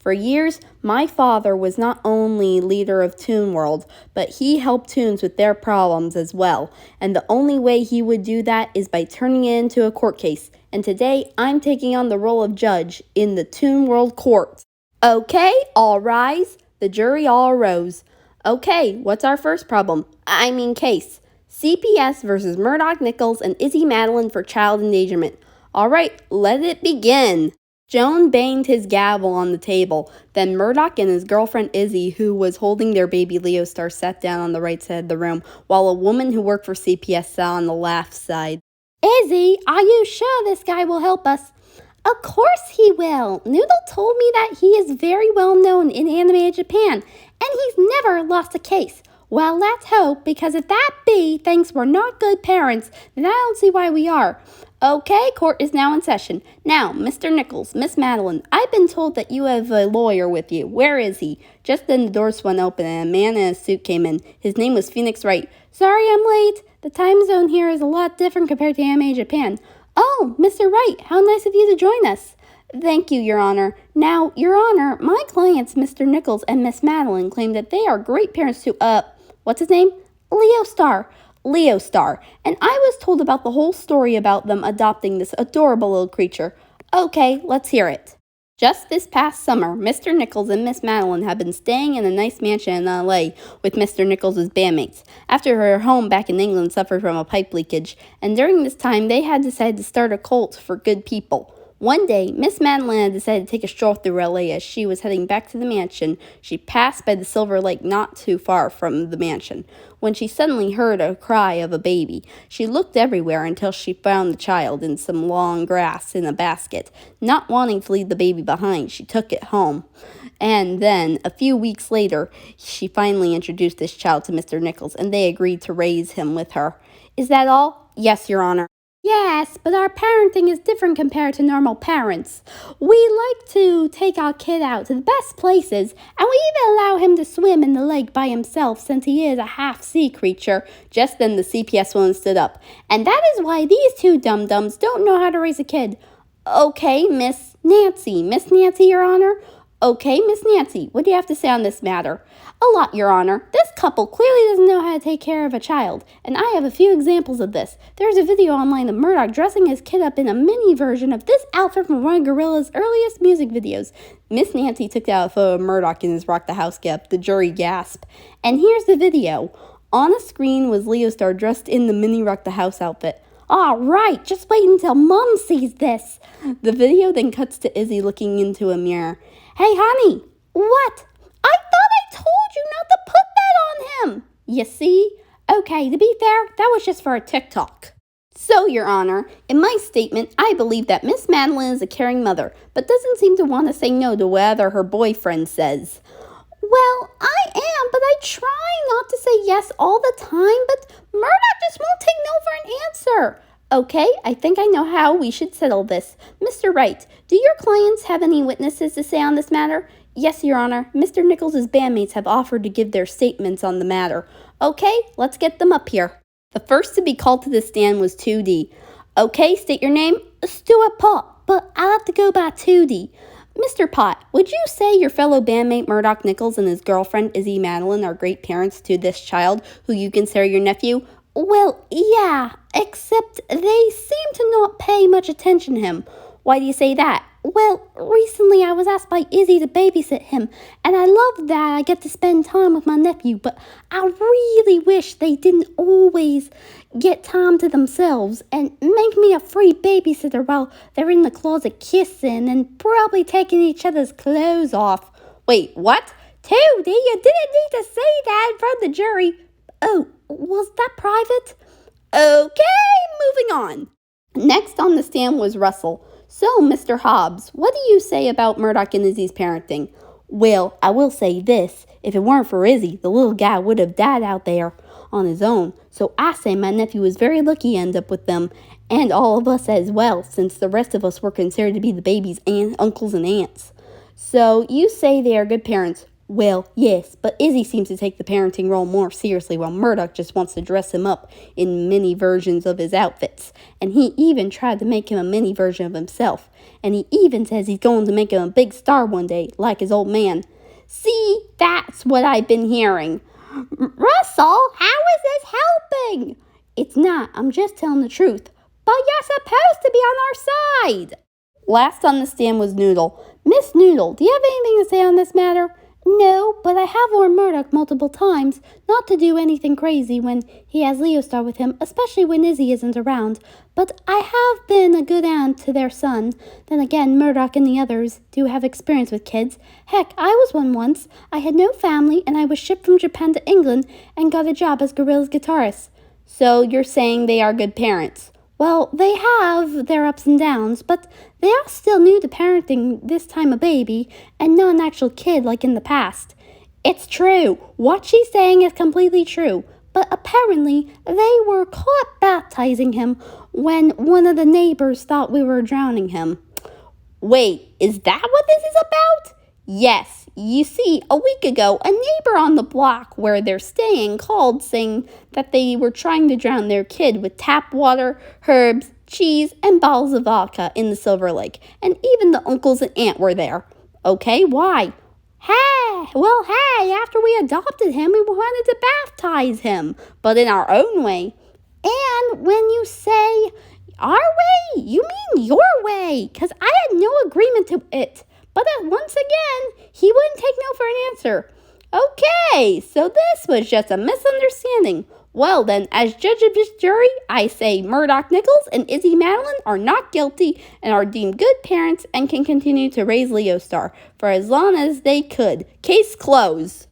For years, my father was not only leader of Toon World, but he helped Toons with their problems as well. And the only way he would do that is by turning it into a court case. And today, I'm taking on the role of judge in the Toon World court. Okay, all rise. The jury all arose. Okay, what's our first problem? Case. CPS versus Murdoc, Niccals, and Izzy Madelyn for child endangerment. All right, let it begin. Jone banged his gavel on the table. Then Murdoc and his girlfriend Izzy, who was holding their baby LeoStar, sat down on the right side of the room, while a woman who worked for CPS sat on the left side. Izzy, are you sure this guy will help us? Of course he will. Noodle told me that he is very well known in animated Japan, and he's never lost a case. Well, let's hope, because if that be thinks we're not good parents, then I don't see why we are. Okay, court is now in session. Now, Mr. Niccals, Miss Madelyn, I've been told that you have a lawyer with you. Where is he? Just then the door swung open and a man in a suit came in. His name was Phoenix Wright. Sorry I'm late. The time zone here is a lot different compared to anime Japan. Oh, Mr. Wright, how nice of you to join us. Thank you, Your Honor. Now, Your Honor, my clients, Mr. Niccals and Miss Madelyn, claim that they are great parents to, what's his name? LeoStar. LeoStar. And I was told about the whole story about them adopting this adorable little creature. Okay, let's hear it. Just this past summer, Mr. Niccals and Miss Madelyn have been staying in a nice mansion in L.A. with Mr. Niccals' bandmates, after her home back in England suffered from a pipe leakage, and during this time they had decided to start a cult for good people. One day, Miss Madelyn had decided to take a stroll through L.A. As she was heading back to the mansion. She passed by the Silver Lake not too far from the mansion, when she suddenly heard a cry of a baby. She looked everywhere until she found the child in some long grass in a basket. Not wanting to leave the baby behind, she took it home. And then, a few weeks later, she finally introduced this child to Mr. Niccals, and they agreed to raise him with her. Is that all? Yes, Your Honor. Yes, but our parenting is different compared to normal parents. We like to take our kid out to the best places, and we even allow him to swim in the lake by himself since he is a half-sea creature. Just then the CPS woman stood up. And that is why these two dum-dums don't know how to raise a kid. Okay, Miss Nancy. Miss Nancy, Your Honor? Okay, Miss Nancy, what do you have to say on this matter? A lot, Your Honor. This couple clearly doesn't know how to take care of a child, and I have a few examples of this. There's a video online of Murdoc dressing his kid up in a mini version of this outfit from one of Gorilla's earliest music videos. Miss Nancy took out a photo of Murdoc in his Rock the House get. The jury gasped. And here's the video. On a screen was LeoStar dressed in the mini Rock the House outfit. All right, just wait until Mom sees this. The video then cuts to Izzy looking into a mirror. Hey, honey. What? I thought I told you not to put that on him. You see? Okay, to be fair, that was just for a TikTok. So, Your Honor, in my statement, I believe that Miss Madelyn is a caring mother, but doesn't seem to want to say no to whatever her boyfriend says. Well, I am, but I try not to say yes all the time, but Murdoc just won't take no for an answer. Okay, I think I know how we should settle this. Mr. Wright, do your clients have any witnesses to say on this matter? Yes, Your Honor. Mr. Niccals' bandmates have offered to give their statements on the matter. Okay, let's get them up here. The first to be called to the stand was 2D. Okay, state your name. Stuart Pot, but I'll have to go by 2D. Mr. Pot, would you say your fellow bandmate Murdoc Niccals and his girlfriend Izzy Madelyn are great parents to this child who you consider your nephew? Well, yeah, except they seem to not pay much attention to him. Why do you say that? Well, recently I was asked by Izzy to babysit him, and I love that I get to spend time with my nephew, but I really wish they didn't always get time to themselves and make me a free babysitter while they're in the closet kissing and probably taking each other's clothes off. Wait, what? 2D, you didn't need to say that in front of the jury. Oh, was that private? Okay, moving on. Next on the stand was Russell. So, Mr. Hobbs, what do you say about Murdoc and Izzy's parenting? Well, I will say this. If it weren't for Izzy, the little guy would have died out there on his own. So I say my nephew was very lucky to end up with them, and all of us as well, since the rest of us were considered to be the baby's uncles and aunts. So, you say they are good parents. Well, yes, but Izzy seems to take the parenting role more seriously while Murdoc just wants to dress him up in mini versions of his outfits. And he even tried to make him a mini version of himself. And he even says he's going to make him a big star one day, like his old man. See, that's what I've been hearing. Russell, how is this helping? It's not, I'm just telling the truth. But you're supposed to be on our side. Last on the stand was Noodle. Miss Noodle, do you have anything to say on this matter? No, but I have warned Murdoc multiple times not to do anything crazy when he has LeoStar with him, especially when Izzy isn't around. But I have been a good aunt to their son. Then again, Murdoc and the others do have experience with kids. Heck, I was one once. I had no family, and I was shipped from Japan to England and got a job as Gorilla's guitarist. So you're saying they are good parents? Well, they have their ups and downs, but they are still new to parenting this time a baby and not an actual kid like in the past. It's true. What she's saying is completely true. But apparently, they were caught baptizing him when one of the neighbors thought we were drowning him. Wait, is that what this is about? Yes, you see, a week ago, a neighbor on the block where they're staying called saying that they were trying to drown their kid with tap water, herbs, cheese, and bottles of vodka in the Silver Lake. And even the uncles and aunt were there. Okay, why? Hey, after we adopted him, we wanted to baptize him, but in our own way. And when you say our way, you mean your way, because I had no agreement to it. But once again, he wouldn't take no for an answer. Okay, so this was just a misunderstanding. Well then, as judge of this jury, I say Murdoc Niccals and Izzy Madelyn are not guilty and are deemed good parents and can continue to raise LeoStar for as long as they could. Case closed.